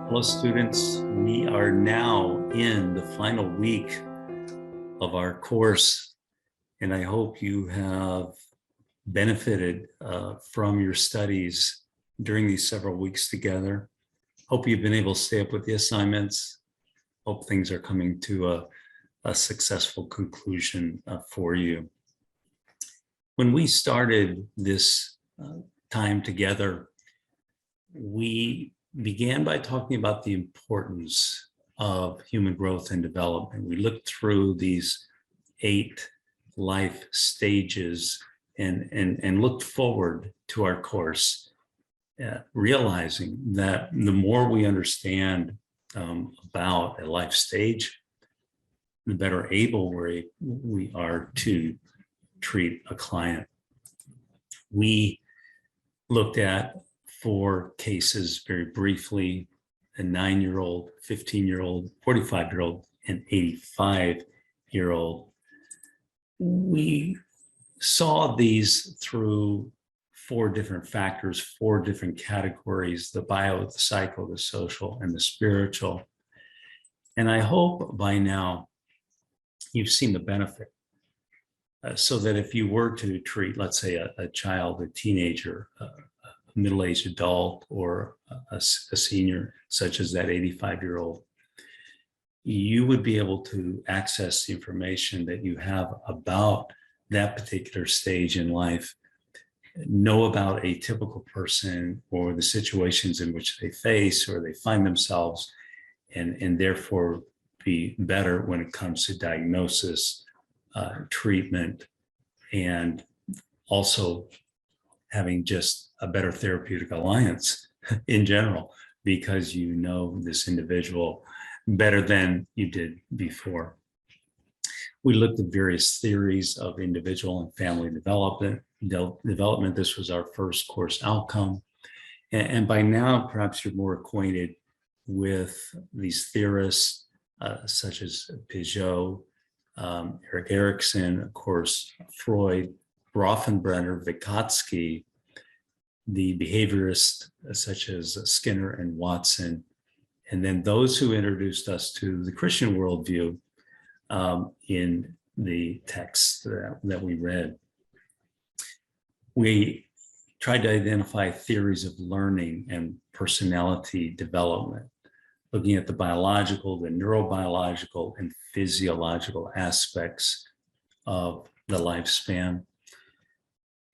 Hello, students. We are now in the final week of our course, and I hope you have benefited from your studies during these several weeks together. Hope you've been able to stay up with the assignments. Hope things are coming to a successful conclusion for you. When we started this time together, we began by talking about the importance of human growth and development. We looked through these 8 life stages and looked forward to our course, realizing that the more we understand about a life stage, the better able we are to treat a client. We looked at 4 cases very briefly: a 9-year-old, 15-year-old, 45-year-old, and 85-year-old. We saw these through 4 different factors, 4 different categories: the bio, the psycho, the social, and the spiritual. And I hope by now you've seen the benefit, so that if you were to treat, let's say, a child, a teenager, middle-aged adult, or a senior, such as that 85-year-old, you would be able to access the information that you have about that particular stage in life, know about a typical person or the situations in which they face or they find themselves, and therefore be better when it comes to diagnosis, treatment, and also having just a better therapeutic alliance in general, because you know this individual better than you did before. We looked at various theories of individual and family development. This was our first course outcome. And by now, perhaps you're more acquainted with these theorists, such as Piaget, Erik Erikson, of course, Freud, Bronfenbrenner, Vygotsky, the behaviorists such as Skinner and Watson, and then those who introduced us to the Christian worldview in the texts that we read. We tried to identify theories of learning and personality development, looking at the biological, the neurobiological, and physiological aspects of the lifespan.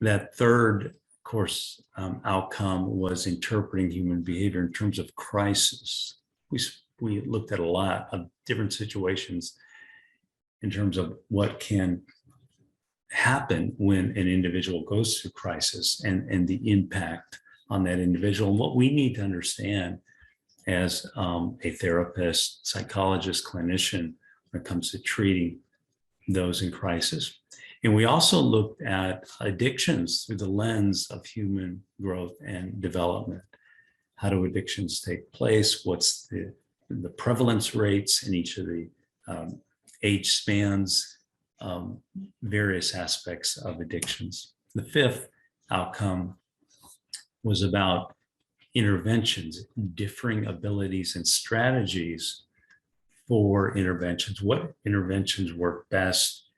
That third course outcome was interpreting human behavior in terms of crisis. We looked at a lot of different situations in terms of what can happen when an individual goes through crisis, and the impact on that individual, and what we need to understand as a therapist, psychologist, clinician when it comes to treating those in crisis. And we also looked at addictions through the lens of human growth and development. How do addictions take place? What's the prevalence rates in each of the age spans, various aspects of addictions. The 5th outcome was about interventions, differing abilities and strategies for interventions. What interventions work best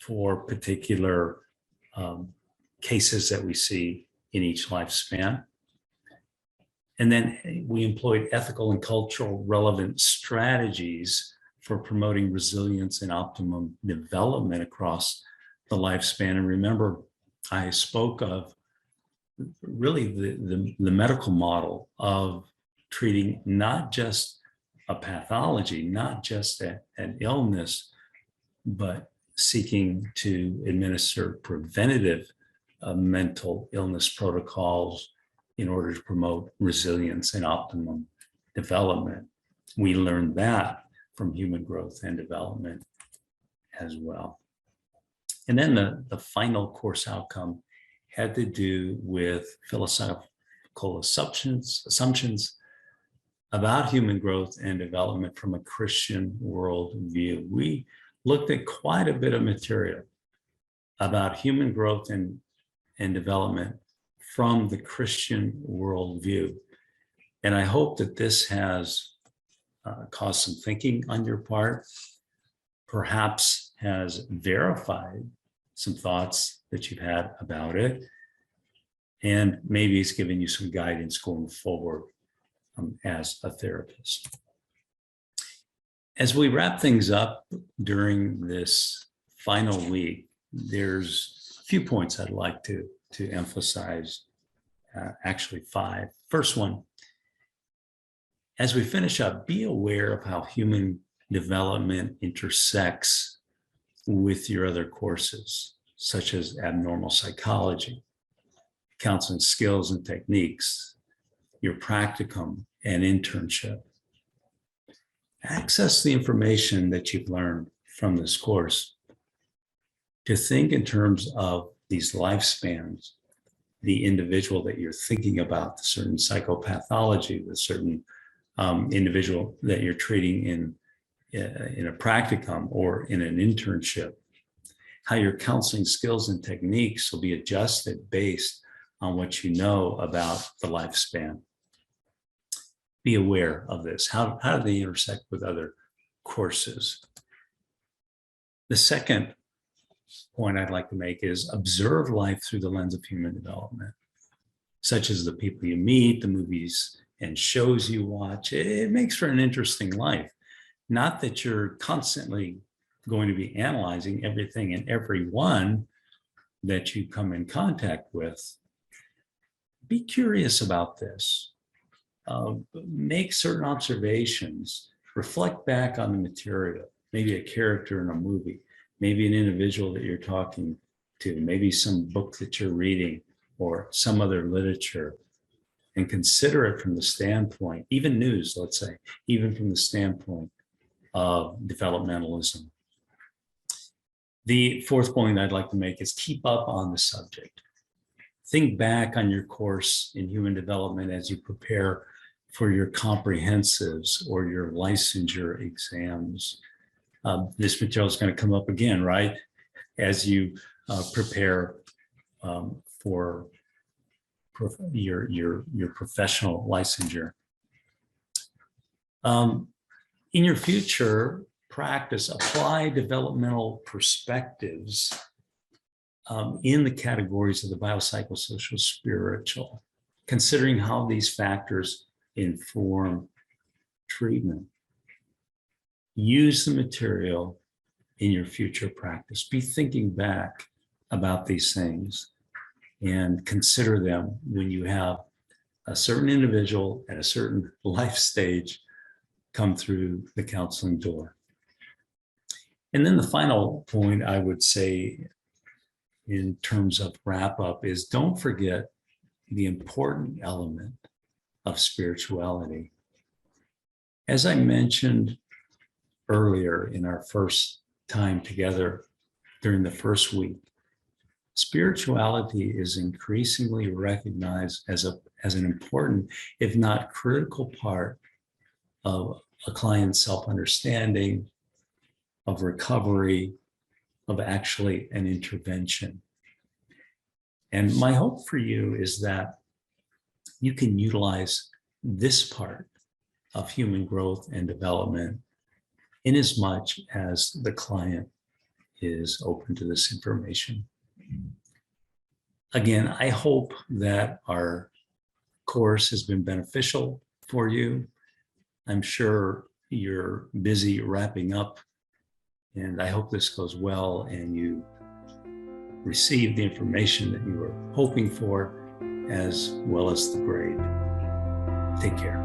for particular cases that we see in each lifespan. And then we employed ethical and cultural relevant strategies for promoting resilience and optimum development across the lifespan. And remember, I spoke of really the medical model of treating not just a pathology, not just an illness, but seeking to administer preventative mental illness protocols in order to promote resilience and optimum development. We learned that from human growth and development as well. And then the final course outcome had to do with philosophical assumptions about human growth and development from a Christian worldview. We looked at quite a bit of material about human growth and development from the Christian worldview. And I hope that this has caused some thinking on your part, perhaps has verified some thoughts that you've had about it, and maybe it's given you some guidance going forward as a therapist. As we wrap things up during this final week, there's a few points I'd like to emphasize, actually 5. First one, as we finish up, be aware of how human development intersects with your other courses, such as abnormal psychology, counseling skills and techniques, your practicum and internship. Access the information that you've learned from this course to think in terms of these lifespans, the individual that you're thinking about, the certain psychopathology, the certain individual that you're treating in a practicum or in an internship, how your counseling skills and techniques will be adjusted based on what you know about the lifespan. Be aware of this. How do they intersect with other courses? The second point I'd like to make is observe life through the lens of human development, such as the people you meet, the movies and shows you watch. It makes for an interesting life. Not that you're constantly going to be analyzing everything and everyone that you come in contact with. Be curious about this. Make certain observations. Reflect back on the material, maybe a character in a movie, maybe an individual that you're talking to, maybe some book that you're reading or some other literature, and consider it from the standpoint, even news, let's say, even from the standpoint of developmentalism. The fourth point I'd like to make is keep up on the subject. Think back on your course in human development as you prepare for your comprehensives or your licensure exams. This material is going to come up again, right? As you prepare for your professional licensure. In your future practice, apply developmental perspectives in the categories of the biopsychosocial spiritual, considering how these factors inform treatment. Use the material in your future practice. Be thinking back about these things and consider them when you have a certain individual at a certain life stage come through the counseling door. And then the final point I would say in terms of wrap up is don't forget the important element of spirituality. As I mentioned earlier in our first time together during the first week, spirituality is increasingly recognized as an important, if not critical, part of a client's self-understanding, of recovery, of actually an intervention. And my hope for you is that you can utilize this part of human growth and development in as much as the client is open to this information. Again, I hope that our course has been beneficial for you. I'm sure you're busy wrapping up, and I hope this goes well and you receive the information that you were hoping for, as well as the grade. Take care.